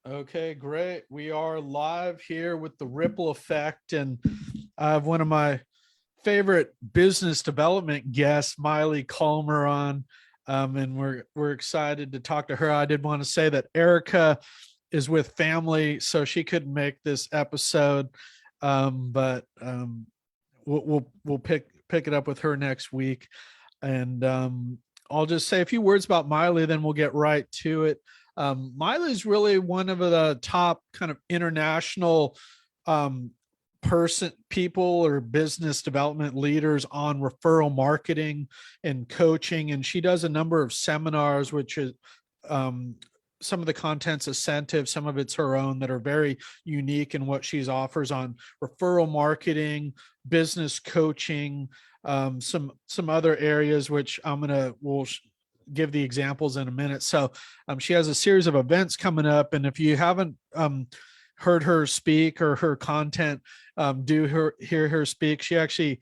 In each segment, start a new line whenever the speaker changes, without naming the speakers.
Okay, great. We are live here with the Ripple Effect, and I have one of my favorite business development guests, Maile Collmer, on, and we're excited to talk to her. I did want to say that Erica is with family, so she couldn't make this episode, but we'll pick it up with her next week, and I'll just say a few words about Maile, then we'll get right to it. Maile is really one of the top kind of international people or business development leaders on referral marketing and coaching, and she does a number of seminars, which is some of the content's Asentiv, some of it's her own, that are very unique in what she offers on referral marketing, business coaching, some other areas which we'll give the examples in a minute. So she has a series of events coming up, and if you haven't heard her speak or her content, hear her speak. She actually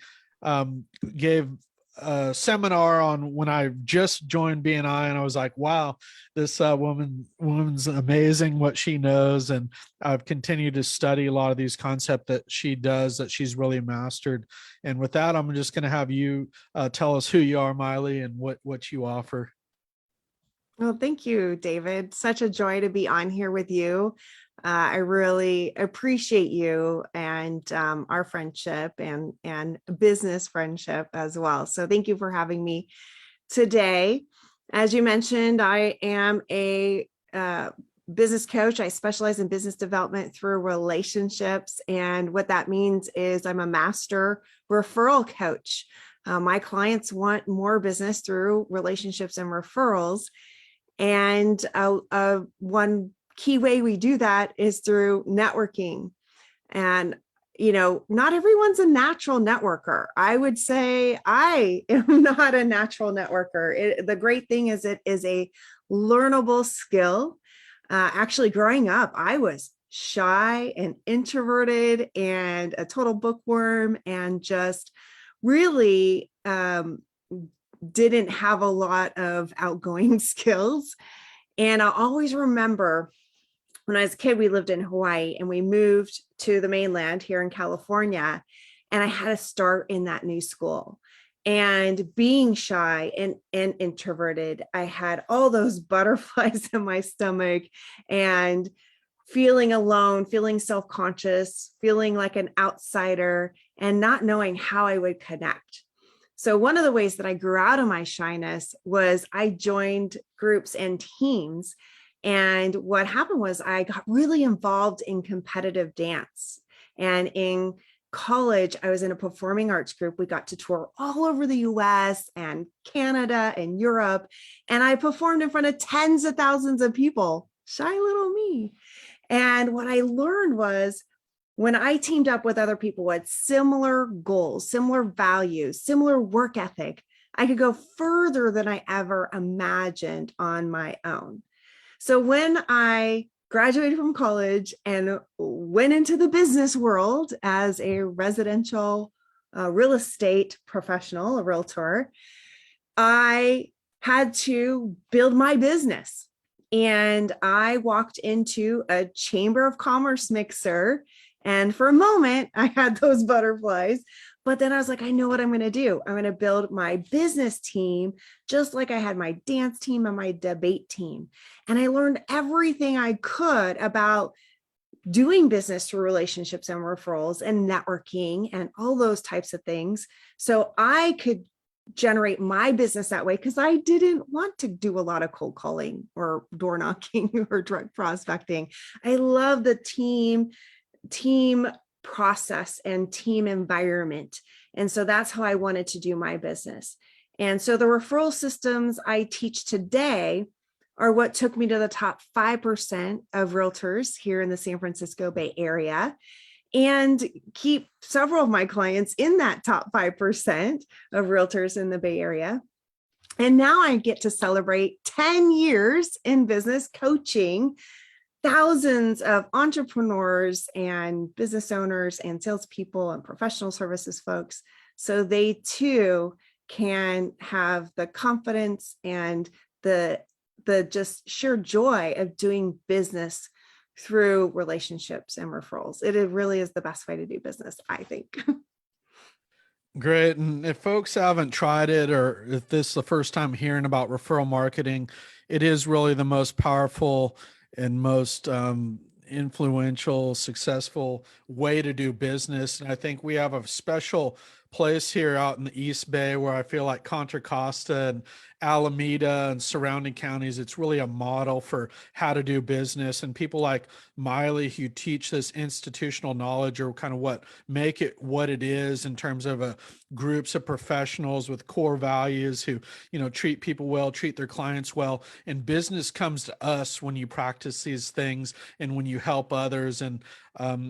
gave a seminar on when I just joined BNI, and I was like, wow, this woman's amazing what she knows. And I've continued to study a lot of these concepts that she does, that she's really mastered. And with that, I'm just going to have you tell us who you are, Maile, and what you offer.
Well, thank you, David. Such a joy to be on here with you. I really appreciate you and our friendship and business friendship as well. So thank you for having me today. As you mentioned, I am a business coach. I specialize in business development through relationships. And what that means is I'm a master referral coach. My clients want more business through relationships and referrals. And one key way we do that is through networking. And, not everyone's a natural networker. I would say I am not a natural networker. The great thing is it is a learnable skill. Actually, growing up, I was shy and introverted and a total bookworm, and just really didn't have a lot of outgoing skills. And I always remember when I was a kid, we lived in Hawaii and we moved to the mainland here in California, and I had to start in that new school. And being shy and introverted, I had all those butterflies in my stomach and feeling alone, feeling self-conscious, feeling like an outsider, and not knowing how I would connect. So one of the ways that I grew out of my shyness was I joined groups and teams. And what happened was I got really involved in competitive dance. And in college, I was in a performing arts group. We got to tour all over the US and Canada and Europe. And I performed in front of tens of thousands of people, shy little me. And what I learned was, when I teamed up with other people with similar goals, similar values, similar work ethic, I could go further than I ever imagined on my own. So when I graduated from college and went into the business world as a residential real estate professional, a realtor, I had to build my business. And I walked into a Chamber of Commerce mixer. And for a moment, I had those butterflies, but then I was like, I know what I'm going to do. I'm going to build my business team, just like I had my dance team and my debate team. And I learned everything I could about doing business through relationships and referrals and networking and all those types of things. So I could generate my business that way, because I didn't want to do a lot of cold calling or door knocking or direct prospecting. I love the team process and team environment. And so that's how I wanted to do my business. And so the referral systems I teach today are what took me to the top 5% of realtors here in the San Francisco Bay Area, and keep several of my clients in that top 5% of realtors in the Bay Area. And now I get to celebrate 10 years in business coaching thousands of entrepreneurs and business owners and salespeople and professional services folks, so they too can have the confidence and the just sheer joy of doing business through relationships and referrals. It really is the best way to do business, I think.
Great. And if folks haven't tried it, or if this is the first time hearing about referral marketing, it is really the most powerful and most influential, successful way to do business. And I think we have a special place here out in the East Bay where I feel like Contra, Costa, and Alameda and surrounding counties, it's really a model for how to do business. And people like Maile, who teach this institutional knowledge, or kind of what make it what it is in terms of groups of professionals with core values who, treat people well, treat their clients well. And business comes to us when you practice these things and when you help others. And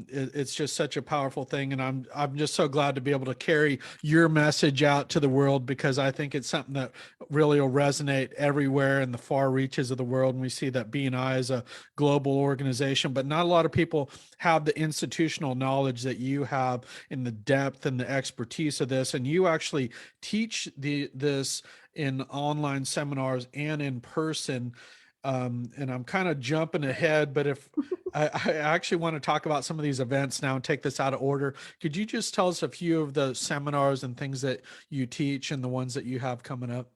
it's just such a powerful thing. And I'm just so glad to be able to carry your message out to the world, because I think it's something that really will resonate everywhere in the far reaches of the world. And we see that B&I is a global organization, but not a lot of people have the institutional knowledge that you have, in the depth and the expertise of this. And you actually teach this in online seminars and in person. And I'm kind of jumping ahead, but if I actually want to talk about some of these events now and take this out of order, could you just tell us a few of the seminars and things that you teach and the ones that you have coming up?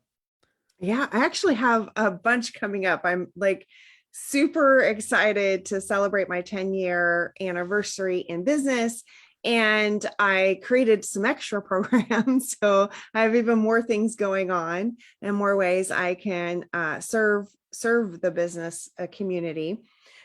Yeah, I actually have a bunch coming up. I'm like super excited to celebrate my 10-year anniversary in business. And I created some extra programs. So I have even more things going on and more ways I can serve the business community.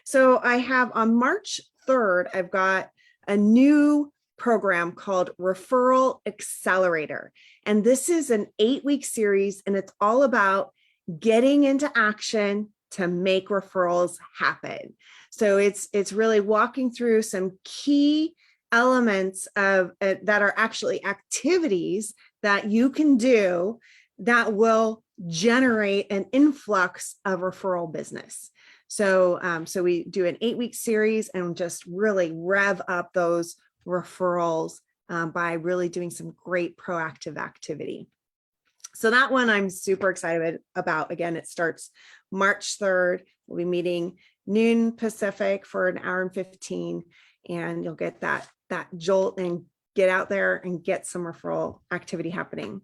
So I have on March 3rd, I've got a new program called Referral Accelerator. And this is an 8-week series, and it's all about getting into action to make referrals happen. So it's really walking through some key elements of that are actually activities that you can do that will generate an influx of referral business. So we do an 8-week series and just really rev up those referrals by really doing some great proactive activity. So that one I'm super excited about. Again, it starts March 3rd. We'll be meeting noon Pacific for an hour and 15, and you'll get that jolt and get out there and get some referral activity happening.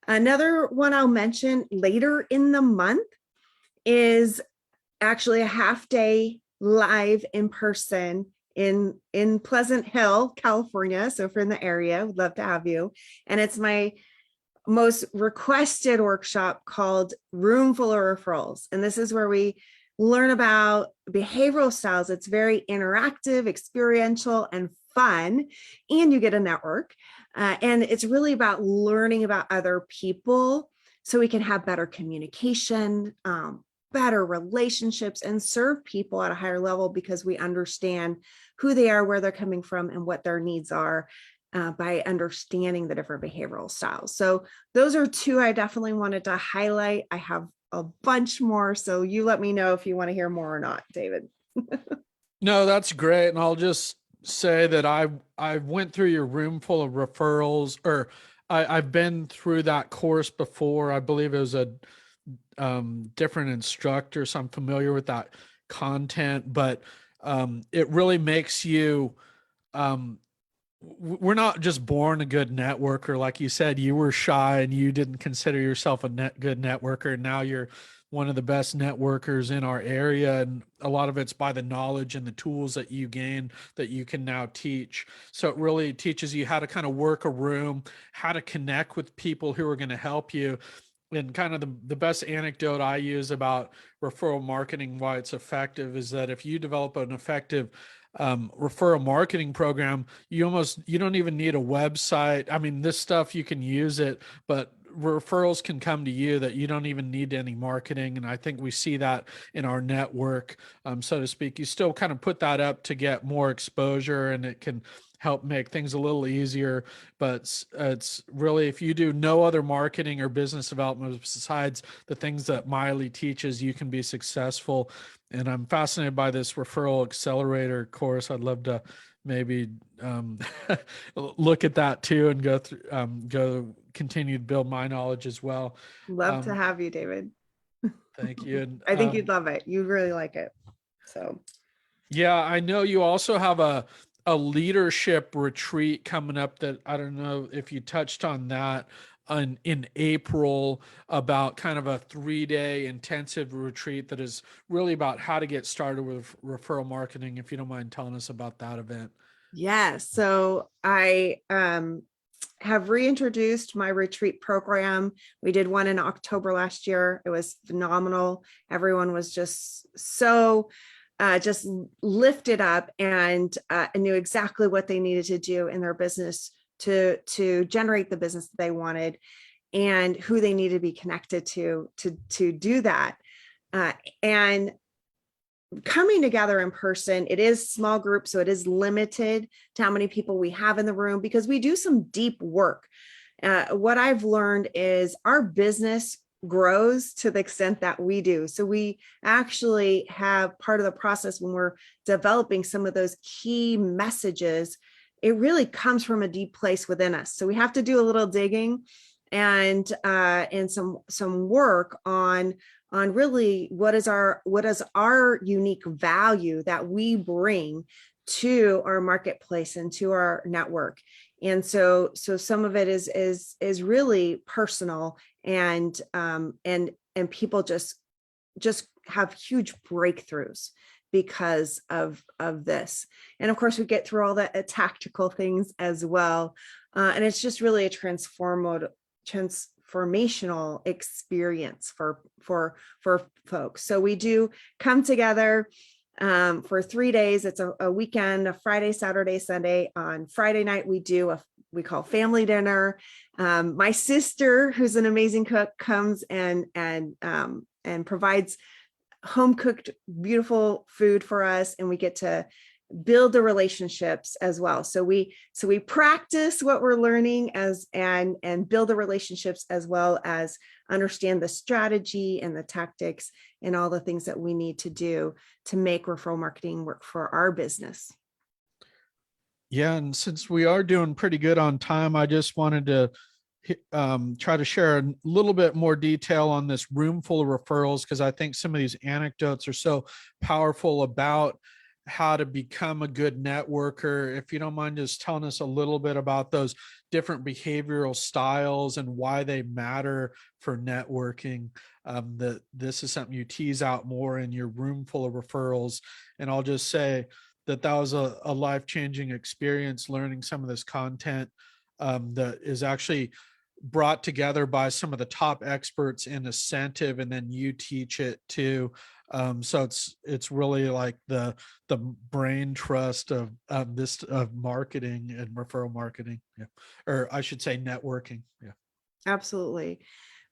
Another one I'll mention later in the month is actually a half day live in person in Pleasant Hill, California. So if you're in the area, we'd love to have you. And it's my most requested workshop called Room Full of Referrals. And this is where we learn about behavioral styles. It's very interactive, experiential, and fun. And you get a network. And it's really about learning about other people so we can have better communication, better relationships, and serve people at a higher level because we understand who they are, where they're coming from, and what their needs are by understanding the different behavioral styles. So those are two I definitely wanted to highlight. I have a bunch more, so you let me know if you want to hear more or not, David.
No, that's great. And I'll just say that I went through your Room Full of Referrals, or I've been through that course before. I believe it was a different instructor, so I'm familiar with that content, but it really makes you we're not just born a good networker. Like you said, you were shy and you didn't consider yourself a good networker, and now you're one of the best networkers in our area, and a lot of it's by the knowledge and the tools that you gain that you can now teach. So it really teaches you how to kind of work a room, how to connect with people who are going to help you. And kind of the best anecdote I use about referral marketing, why it's effective, is that if you develop an effective referral marketing program, you don't even need a website. I mean, this stuff, you can use it, but referrals can come to you that you don't even need any marketing. And I think we see that in our network, so to speak. You still kind of put that up to get more exposure, and it can help make things a little easier. But it's really, if you do no other marketing or business development besides the things that Maile teaches, you can be successful. And I'm fascinated by this Referral Accelerator course. I'd love to maybe look at that too, and go continue to build my knowledge as well.
Love to have you, David.
Thank you. And
I think you'd love it. You'd really like it. So
Yeah, I know you also have a leadership retreat coming up that I don't know if you touched on that in April, about kind of a 3-day intensive retreat that is really about how to get started with referral marketing. If you don't mind telling us about that event.
Yes. So I have reintroduced my retreat program. We did one in October last year. It was phenomenal. Everyone was just so just lifted up and knew exactly what they needed to do in their business to generate the business that they wanted and who they needed to be connected to do that. And coming together in person, it is small group, so it is limited to how many people we have in the room because we do some deep work. What I've learned is our business grows to the extent that we do. So we actually have part of the process when we're developing some of those key messages. It really comes from a deep place within us. So we have to do a little digging and some work on really what is our unique value that we bring to our marketplace and to our network. And so some of it is really personal and people just have huge breakthroughs because of this. And of course we get through all the tactical things as well. And it's just really a transformational experience for folks. So we do come together for 3 days. It's a weekend, a Friday, Saturday, Sunday. On Friday night, we call family dinner. My sister, who's an amazing cook, comes and provides home cooked, beautiful food for us, and we get to build the relationships as well. So we practice what we're learning and build the relationships as well as understand the strategy and the tactics and all the things that we need to do to make referral marketing work for our business.
Yeah, and since we are doing pretty good on time, I just wanted to try to share a little bit more detail on this room full of referrals, because I think some of these anecdotes are so powerful about how to become a good networker. If you don't mind just telling us a little bit about those different behavioral styles and why they matter for networking. That this is something you tease out more in your room full of referrals. And I'll just say that was a life-changing experience, learning some of this content that is actually brought together by some of the top experts in Asentiv, and then you teach it too. So it's really like the brain trust of marketing and referral marketing, yeah, or I should say networking. Yeah,
Absolutely.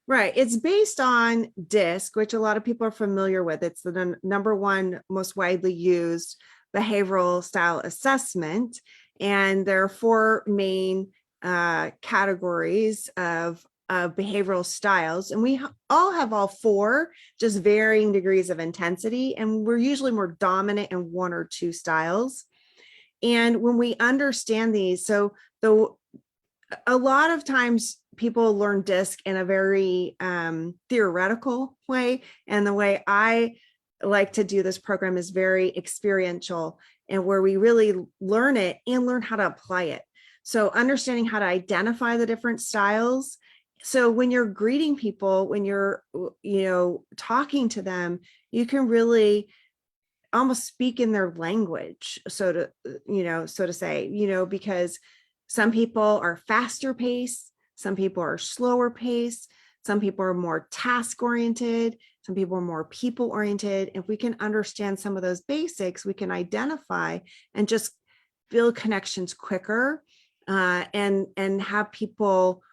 Right. It's based on DISC, which a lot of people are familiar with. It's the number one most widely used behavioral style assessment. And there are 4 main categories of behavioral styles. And we all have all 4, just varying degrees of intensity. And we're usually more dominant in 1 or 2 styles. And when we understand these, a lot of times people learn DISC in a very theoretical way. And the way I like to do this program is very experiential, and where we really learn it and learn how to apply it. So understanding how to identify the different styles. So when you're greeting people, when you're, talking to them, you can really almost speak in their language. So to say, because some people are faster paced, some people are slower paced, some people are more task oriented, some people are more people oriented. If we can understand some of those basics, we can identify and just build connections quicker, and have people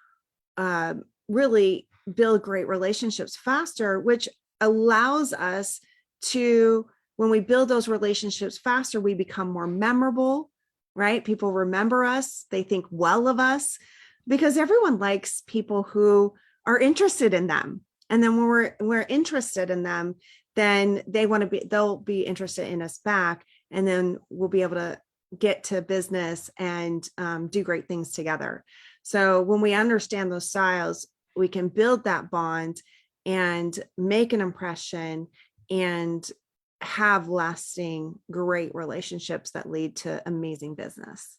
really build great relationships faster, which allows us to, when we build those relationships faster, we become more memorable, right? People remember us, they think well of us, because everyone likes people who are interested in them. And then when we're interested in them, then they'll be interested in us back. And then we'll be able to get to business and do great things together. So when we understand those styles, we can build that bond and make an impression and have lasting, great relationships that lead to amazing business.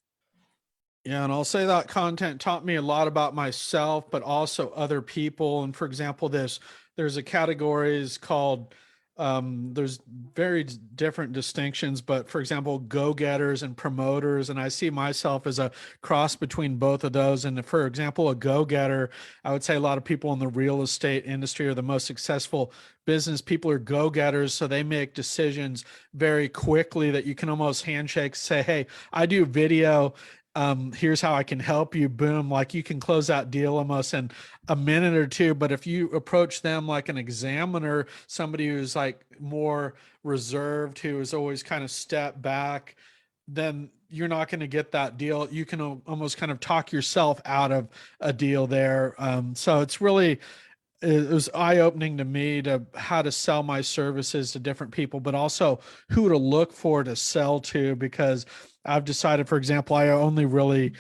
Yeah, and I'll say that content taught me a lot about myself, but also other people. And for example, there's a categories called there's very different distinctions, but for example, go-getters and promoters. And I see myself as a cross between both of those. And for example, a go-getter, I would say a lot of people in the real estate industry are the most successful business people are go-getters. So they make decisions very quickly that you can almost handshake, say, hey, I do video, here's how I can help you. Boom. Like you can close that deal almost in a minute or two. But if you approach them like an examiner, somebody who's like more reserved, who is always kind of step back, then you're not going to get that deal. You can almost kind of talk yourself out of a deal there. So it was eye-opening to me to how to sell my services to different people, but also who to look for to sell to, because I've decided, for example, I only really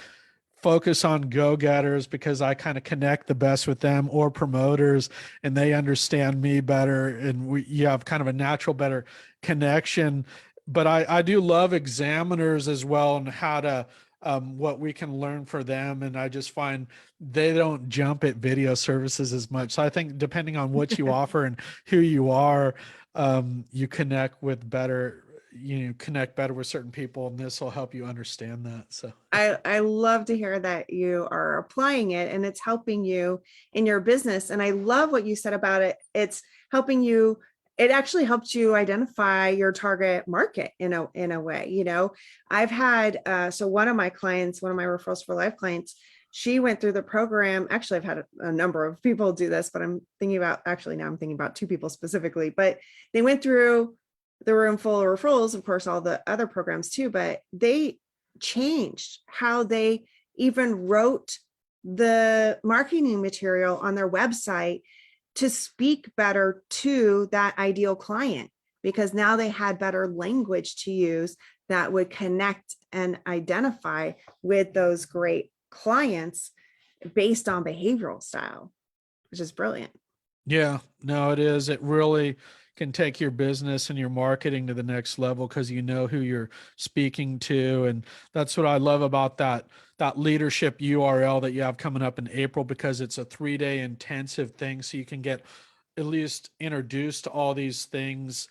focus on go-getters because I kind of connect the best with them, or promoters, and they understand me better, and you have kind of a natural better connection. But I do love examiners as well, and how to what we can learn for them. And I just find they don't jump at video services as much. So I think depending on what you offer and who you are, you connect with better, you connect better with certain people, and this will help you understand that. So
I love to hear that you are applying it and it's helping you in your business. And I love what you said about it. It's helping you. It actually helps you identify your target market in a way. You know, I've had so one of my clients, one of my Referrals for Life clients, she went through the program. Actually, I've had a number of people do this, but I'm thinking about two people specifically. But they went through the room full of referrals, of course, all the other programs too, but they changed how they even wrote the marketing material on their website to speak better to that ideal client, because now they had better language to use that would connect and identify with those great clients based on behavioral style, which is brilliant.
yeah, no, it is. It really can take your business and your marketing to the next level because you know who you're speaking to. And that's what I love about that leadership URL that you have coming up in April, because it's a 3-day intensive thing. So you can get at least introduced to all these things,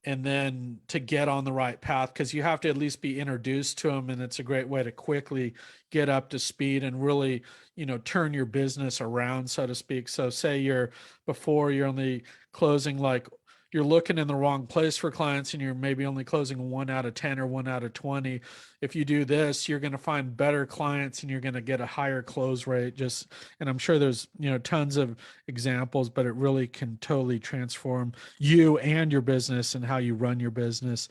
and then to get on the right path, because you have to at least be introduced to them. And it's a great way to quickly get up to speed and really, turn your business around, so to speak. So say you're only closing, like, you're looking in the wrong place for clients, and you're maybe only closing 1 out of 10 or 1 out of 20. If you do this, you're going to find better clients and you're going to get a higher close rate. And I'm sure there's, tons of examples, but it really can totally transform you and your business and how you run your business.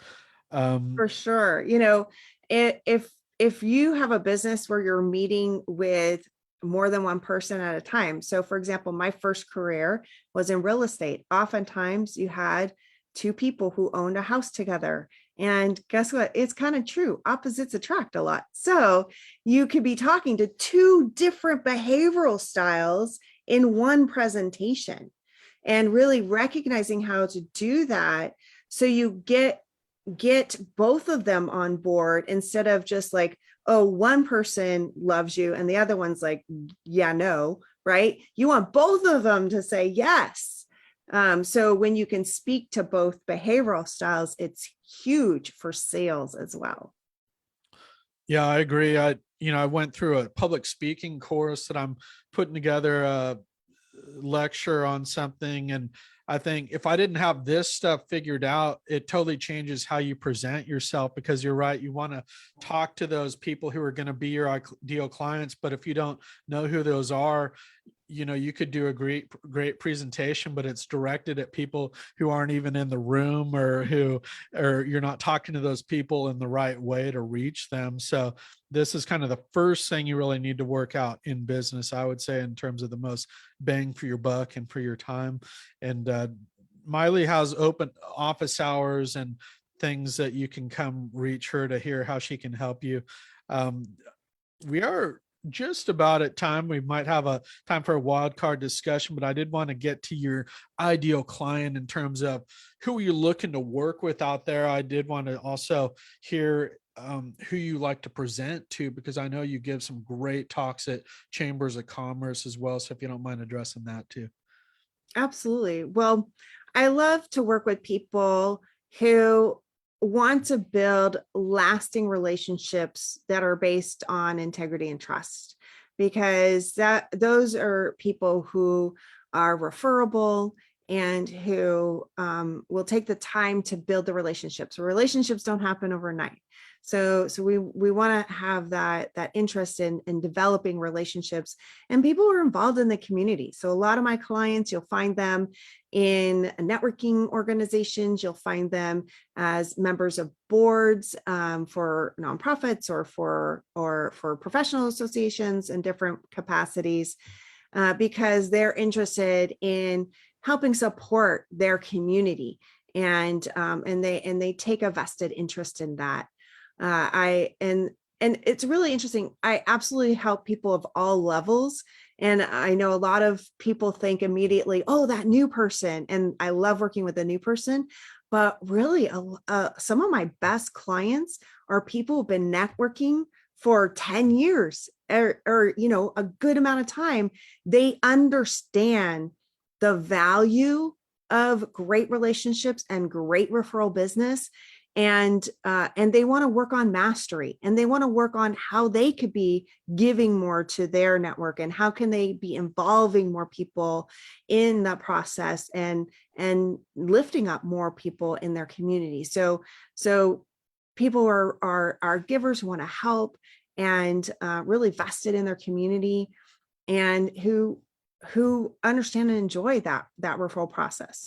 For sure. You know, if you have a business where you're meeting with more than one person at a time. So for example, my first career was in real estate. Oftentimes you had two people who owned a house together. And guess what? It's kind of true. Opposites attract a lot. So you could be talking to two different behavioral styles in one presentation, and really recognizing how to do that. So you get both of them on board, instead of just like, oh, one person loves you and the other one's like, yeah, no, right? You want both of them to say yes. So when you can speak to both behavioral styles, it's huge for sales as well.
Yeah, I agree. I went through a public speaking course that I'm putting together a lecture on something. And I think if I didn't have this stuff figured out, it totally changes how you present yourself, because you're right. You want to talk to those people who are going to be your ideal clients. But if you don't know who those are, you could do a great presentation, but it's directed at people who aren't even in the room, or you're not talking to those people in the right way to reach them. So this is kind of the first thing you really need to work out in business, I would say, in terms of the most bang for your buck and for your time. And Maile has open office hours and things that you can come reach her to hear how she can help you. We are just about at time. We might have a time for a wild card discussion, but I did want to get to your ideal client in terms of who you're looking to work with out there. I did want to also hear who you like to present to, because I know you give some great talks at chambers of commerce as well. So if you don't mind addressing that too.
Absolutely. Well, I love to work with people who want to build lasting relationships that are based on integrity and trust, because those are people who are referable and who will take the time to build the relationships. Relationships don't happen overnight. So we want to have that interest in developing relationships and people who are involved in the community. So a lot of my clients, you'll find them in networking organizations. You'll find them as members of boards for nonprofits or for professional associations in different capacities, because they're interested in helping support their community, and they take a vested interest in that. And it's really interesting. I absolutely help people of all levels. And I know a lot of people think immediately, oh, that new person. And I love working with a new person. But really, some of my best clients are people who've been networking for 10 years or a good amount of time. They understand the value of great relationships and great referral business. And they want to work on mastery, and they want to work on how they could be giving more to their network, and how can they be involving more people in the process, and lifting up more people in their community. So people are givers who want to help and really vested in their community, and who understand and enjoy that referral process.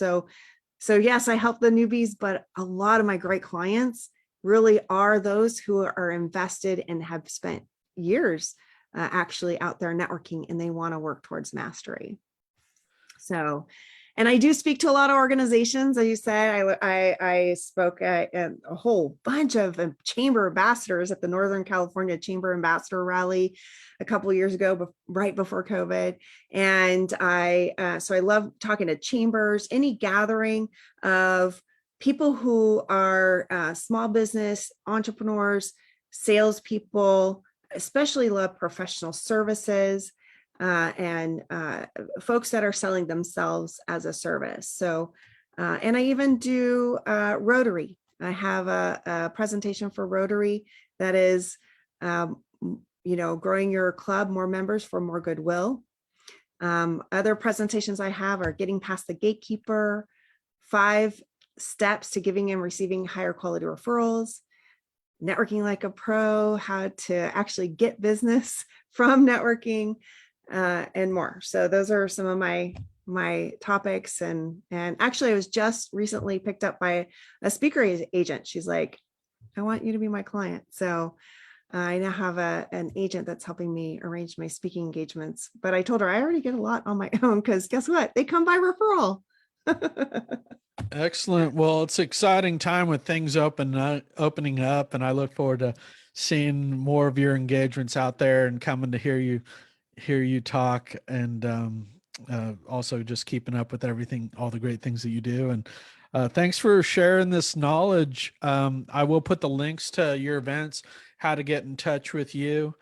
So yes, I help the newbies, but a lot of my great clients really are those who are invested and have spent years actually out there networking, and they want to work towards mastery. So, and I do speak to a lot of organizations. As you said, I spoke at a whole bunch of chamber ambassadors at the Northern California Chamber Ambassador Rally a couple of years ago, right before COVID. And so I love talking to chambers, any gathering of people who are small business entrepreneurs, salespeople, especially love professional services, and folks that are selling themselves as a service. So, and I even do Rotary. I have a presentation for Rotary that is, growing your club, more members for more goodwill. Other presentations I have are getting past the gatekeeper, 5 steps to giving and receiving higher quality referrals, networking like a pro, how to actually get business from networking, and more. So those are some of my topics. And actually I was just recently picked up by a speaker agent. She's like, I want you to be my client. So I now have an agent that's helping me arrange my speaking engagements. But I told her I already get a lot on my own, because guess what? They come by referral.
Excellent. Well, it's an exciting time with things opening up, and I look forward to seeing more of your engagements out there and coming to hear you talk, and also just keeping up with everything, all the great things that you do. And thanks for sharing this knowledge. I will put the links to your events, how to get in touch with you,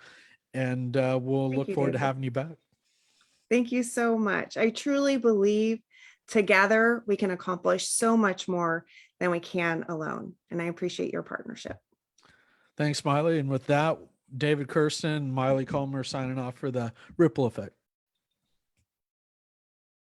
and we'll look forward to having you back.
Thank you so much. I truly believe together we can accomplish so much more than we can alone. And I appreciate your partnership.
Thanks, Maile. And with that, David Kirsten and Maile Collmer signing off for the Ripple Effect.